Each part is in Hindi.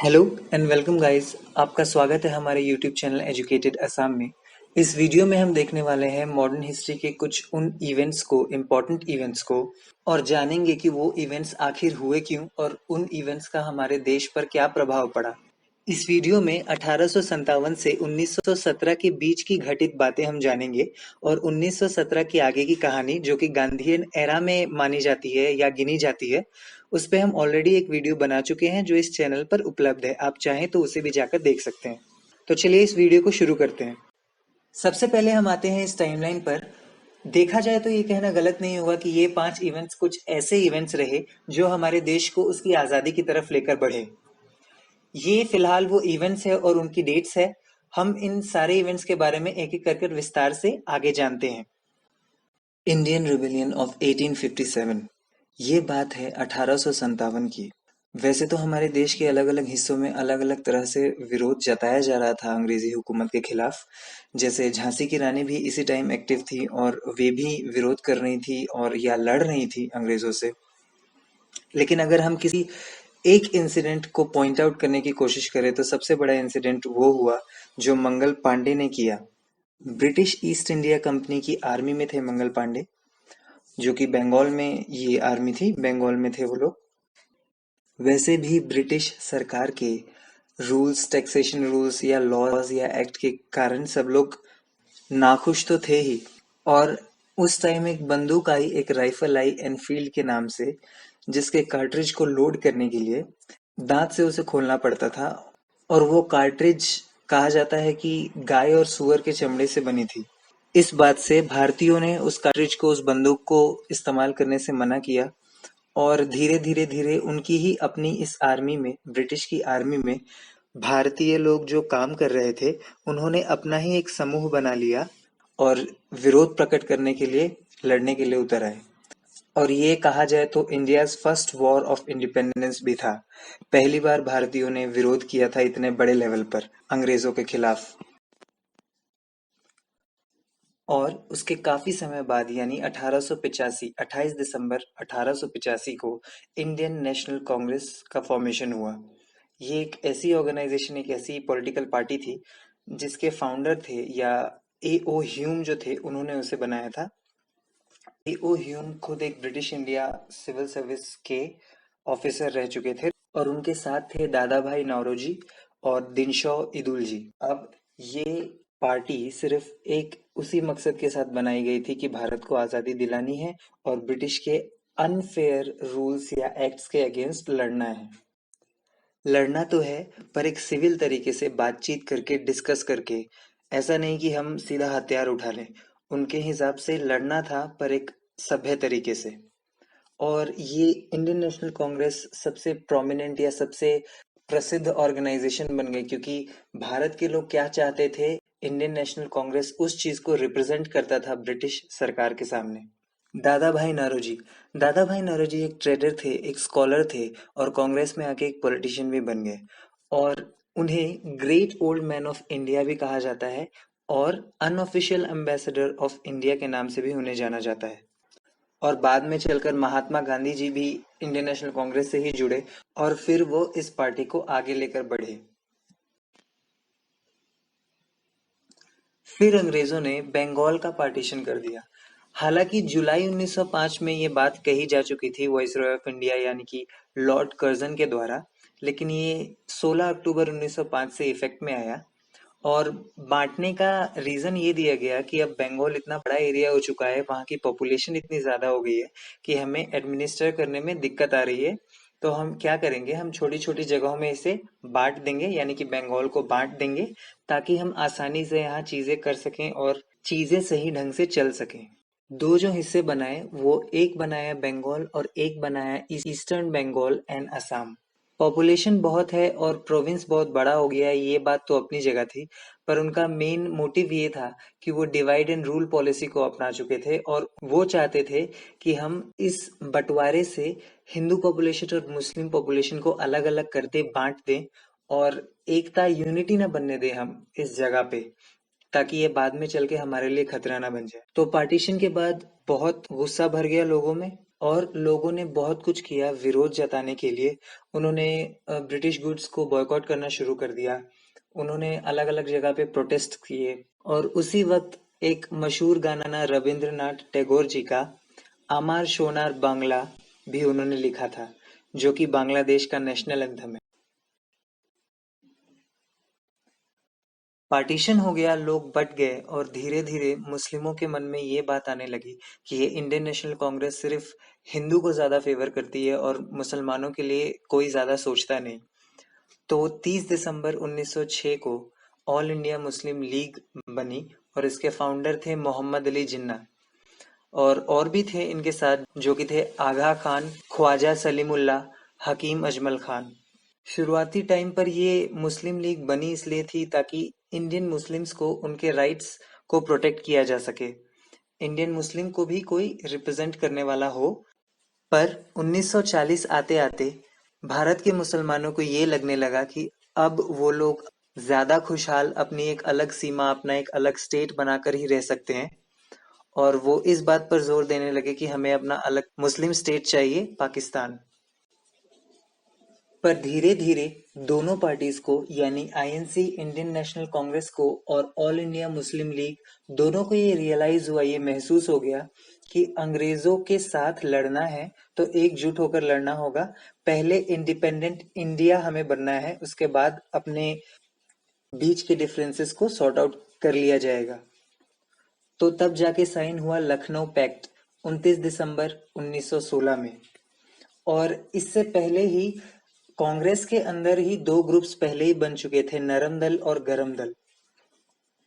Hello and welcome guys. आपका स्वागत है हमारे यूट्यूब चैनल एजुकेटेड असम में। इस वीडियो में हम देखने वाले हैं मॉडर्न हिस्ट्री के कुछ उन इवेंट्स को, इम्पोर्टेंट इवेंट्स को, और जानेंगे कि वो इवेंट्स आखिर हुए क्यों और उन इवेंट्स का हमारे देश पर क्या प्रभाव पड़ा। इस वीडियो में 1857 से 1917 के बीच की घटित बातें हम जानेंगे और 1917 की आगे की कहानी, जो कि गांधीयन एरा में मानी जाती है या गिनी जाती है, उस पे हम ऑलरेडी एक वीडियो बना चुके हैं जो इस चैनल पर उपलब्ध है। आप चाहें तो उसे भी जाकर देख सकते हैं। तो चलिए इस वीडियो को शुरू करते हैं। सबसे पहले हम आते हैं इस टाइमलाइन पर। देखा जाए तो ये कहना गलत नहीं होगा कि ये 5 इवेंट्स कुछ ऐसे इवेंट्स रहे जो हमारे देश को उसकी आज़ादी की तरफ लेकर बढ़े। ये फिलहाल वो इवेंट्स है और उनकी डेट्स है। हम इन सारे इवेंट्स के बारे में एक-एक कर विस्तार से आगे जानते हैं। Indian rebellion of 1857। ये बात है 1857 की। वैसे तो हमारे देश के अलग-अलग हिस्सों में अलग-अलग तरह से विरोध जताया जा रहा था अंग्रेजी हुकूमत के खिलाफ। जैसे झांसी की रानी भी इसी टाइम एक्टिव थी और वे भी विरोध कर रही थी और या लड़ रही थी अंग्रेजों से। लेकिन अगर हम किसी एक इंसिडेंट को पॉइंट आउट करने की कोशिश करें तो सबसे बड़ा इंसिडेंट वो हुआ जो मंगल पांडे ने किया। ब्रिटिश ईस्ट इंडिया कंपनी की आर्मी में थे मंगल पांडे, जो कि बंगाल में ये आर्मी थी, बंगाल में थे वो लोग। वैसे भी ब्रिटिश सरकार के रूल्स, टैक्सेशन रूल्स या लॉज या एक्ट के कारण सब लोग नाखुश तो थे ही। और उस टाइम एक बंदूक आई, एक राइफल आई एनफील्ड के नाम से, जिसके कार्ट्रिज को लोड करने के लिए दांत से उसे खोलना पड़ता था। और वो कार्ट्रिज कहा जाता है कि गाय और सूअर के चमड़े से बनी थी। इस बात से भारतीयों ने उस कार्ट्रिज को, उस बंदूक को इस्तेमाल करने से मना किया। और धीरे धीरे धीरे उनकी ही अपनी इस आर्मी में, ब्रिटिश की आर्मी में, भारतीय लोग जो काम कर रहे थे उन्होंने अपना ही एक समूह बना लिया और विरोध प्रकट करने के लिए, लड़ने के लिए उतर आए। और ये कहा जाए तो India's first war of independence भी था। पहली बार भारतीयों ने विरोध किया था इतने बड़े लेवल पर अंग्रेजों के खिलाफ। और उसके काफी समय बाद यानी 1885, 28 दिसंबर 1885 को इंडियन नेशनल कांग्रेस का फॉर्मेशन हुआ। ये एक ऐसी ऑर्गेनाइजेशन, एक ऐसी पॉलिटिकल पार्टी थी जिसके फाउंडर थे, या ए.ओ. ह्यूम जो थे, उन्होंने उसे बनाया था। ए.ओ. ह्यूम खुद एक ब्रिटिश इंडिया सिविल सर्विस के ऑफिसर रह चुके थे और उनके साथ थे दादा भाई नौरोजी और दिनशॉ इदुल जी। अब ये पार्टी सिर्फ एक उसी मकसद के साथ बनाई गई थी कि भारत को आजादी दिलानी है और ब्रिटिश के अनफेयर रूल्स या एक्ट्स के अगेंस्ट लड़ना है। लड़ना तो है, पर एक सिविल तरीके से बातचीत करके, डिस्कस करके। ऐसा नहीं कि हम सीधा हथियार उठा लें। उनके हिसाब से लड़ना था, पर एक सभ्य तरीके से। और ये इंडियन नेशनल कांग्रेस सबसे प्रोमिनेंट या सबसे प्रसिद्ध ऑर्गेनाइजेशन बन गई, क्योंकि भारत के लोग क्या चाहते थे, इंडियन नेशनल कांग्रेस उस चीज को रिप्रेजेंट करता था ब्रिटिश सरकार के सामने। दादा भाई नौरोजी। दादा भाई नौरोजी एक ट्रेडर थे, एक स्कॉलर थे और कांग्रेस में आके एक पॉलिटिशियन भी बन गए। और उन्हें great old man of India भी कहा जाता है और अनऑफिशियल एम्बेसडर ऑफ इंडिया के नाम से भी उन्हें जाना जाता है। और बाद में चलकर महात्मा गांधी जी भी इंडियन नेशनल कांग्रेस से ही जुड़े और फिर वो इस पार्टी को आगे लेकर बढ़े। फिर अंग्रेजों ने बंगाल का पार्टीशन कर दिया। हालांकि जुलाई 1905 में ये बात कही जा चुकी थी वाइसरॉय ऑफ इंडिया यानी कि लॉर्ड कर्जन के द्वारा, लेकिन ये 16 अक्टूबर 1905 से इफेक्ट में आया। और बांटने का रीजन ये दिया गया कि अब बंगाल इतना बड़ा एरिया हो चुका है, वहाँ की पॉपुलेशन इतनी ज्यादा हो गई है कि हमें एडमिनिस्टर करने में दिक्कत आ रही है। तो हम क्या करेंगे, हम छोटी छोटी जगहों में इसे बांट देंगे, यानी कि बंगाल को बांट देंगे, ताकि हम आसानी से यहाँ चीजें कर सकें और चीजें सही ढंग से चल सकें। दो जो हिस्से बनाए, वो एक बनाया बंगाल और एक बनाया eastern Bengal and Assam. Population बहुत है और प्रोविंस बहुत बड़ा हो गया है, ये बात तो अपनी जगह थी, पर उनका मेन मोटिव ये था कि वो डिवाइड एंड रूल पॉलिसी को अपना चुके थे और वो चाहते थे कि हम इस बंटवारे से हिंदू पॉपुलेशन और मुस्लिम पॉपुलेशन को अलग अलग करते, बांट दें और एकता, यूनिटी ना बनने दें हम इस जगह पे, ताकि ये बाद में चल के हमारे लिए खतरा ना बन जाए। तो पार्टीशन के बाद बहुत गुस्सा भर गया लोगों में और लोगों ने बहुत कुछ किया विरोध जताने के लिए। उन्होंने ब्रिटिश गुड्स को बॉयकॉट करना शुरू कर दिया। उन्होंने अलग-अलग जगह पे प्रोटेस्ट किए और उसी वक्त एक मशहूर गाना ना रविंद्रनाथ टैगोर जी का अमार सोनार बांग्ला भी उन्होंने लिखा था, जो कि बांग्लादेश का नेशनल एंथम है। पार्टीशन हो गया, लोग बट गए और धीरे धीरे मुस्लिमों के मन में ये बात आने लगी कि ये इंडियन नेशनल कांग्रेस सिर्फ हिंदू को ज्यादा फेवर करती है और मुसलमानों के लिए कोई ज्यादा सोचता नहीं। तो 30 दिसंबर 1906 को ऑल इंडिया मुस्लिम लीग बनी और इसके फाउंडर थे मोहम्मद अली जिन्ना। और भी थे इनके साथ, जो कि थे आगा खान, ख्वाजा सलीमुल्लाह, हकीम अजमल खान। शुरुआती टाइम पर ये मुस्लिम लीग बनी इसलिए थी ताकि इंडियन मुस्लिम्स को उनके राइट्स को प्रोटेक्ट किया जा सके, इंडियन मुस्लिम को भी कोई रिप्रेजेंट करने वाला हो। पर 1940 आते आते भारत के मुसलमानों को ये लगने लगा कि अब वो लोग ज्यादा खुशहाल अपनी एक अलग सीमा, अपना एक अलग स्टेट बनाकर ही रह सकते हैं। और वो इस बात पर जोर देने लगे कि हमें अपना अलग मुस्लिम स्टेट चाहिए, पाकिस्तान। पर धीरे धीरे दोनों पार्टीज को, यानी आईएनसी इंडियन नेशनल कांग्रेस को और ऑल इंडिया मुस्लिम लीग, दोनों को ये रियलाइज हुआ, ये महसूस हो गया कि अंग्रेजों के साथ लड़ना है तो एकजुट होकर लड़ना होगा। पहले इंडिपेंडेंट इंडिया हमें बनना है, उसके बाद अपने बीच के डिफरेंसेस को सॉर्ट आउट कर लिया जाएगा। तो तब जाके साइन हुआ लखनऊ पैक्ट 29 दिसंबर 1916 में। और इससे पहले ही कांग्रेस के अंदर ही दो ग्रुप्स पहले ही बन चुके थे, नरम दल और गरम दल।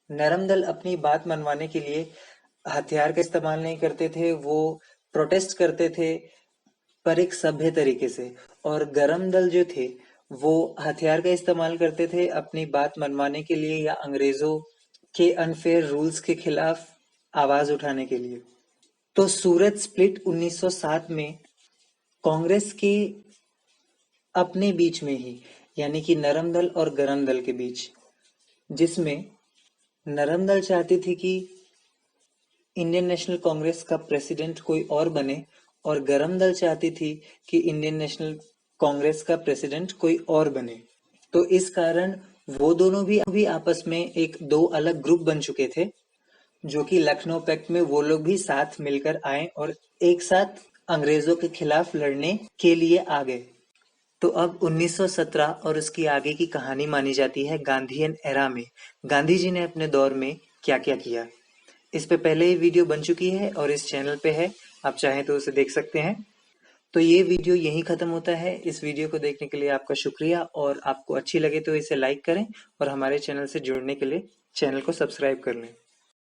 नरम दल अपनी बात मनवाने के लिए हथियार का इस्तेमाल नहीं करते थे, वो प्रोटेस्ट करते थे पर एक सभ्य तरीके से। और गरम दल जो थे वो हथियार का इस्तेमाल करते थे अपनी बात मनवाने के लिए या अंग्रेजों के अनफेयर रूल्स के खिलाफ आवाज उठाने के लिए। तो सूरत स्प्लिट 1907 में कांग्रेस के अपने बीच में ही, यानी कि नरम दल और गरम दल के बीच, जिसमें नरम दल चाहती थी कि इंडियन नेशनल कांग्रेस का प्रेसिडेंट कोई और बने और गरम दल चाहती थी कि इंडियन नेशनल कांग्रेस का प्रेसिडेंट कोई और बने। तो इस कारण वो दोनों भी आपस में एक दो अलग ग्रुप बन चुके थे, जो कि लखनऊ पैक्ट में वो लोग भी साथ मिलकर आए और एक साथ अंग्रेजों के खिलाफ लड़ने के लिए आ गए। तो अब 1917 और उसकी आगे की कहानी मानी जाती है गांधीयन एरा में। गांधी जी ने अपने दौर में क्या क्या किया, इस पे पहले ही वीडियो बन चुकी है और इस चैनल पे है, आप चाहें तो उसे देख सकते हैं। तो ये वीडियो यहीं खत्म होता है। इस वीडियो को देखने के लिए आपका शुक्रिया, और आपको अच्छी लगे तो इसे लाइक करें और हमारे चैनल से जुड़ने के लिए चैनल को सब्सक्राइब कर लें।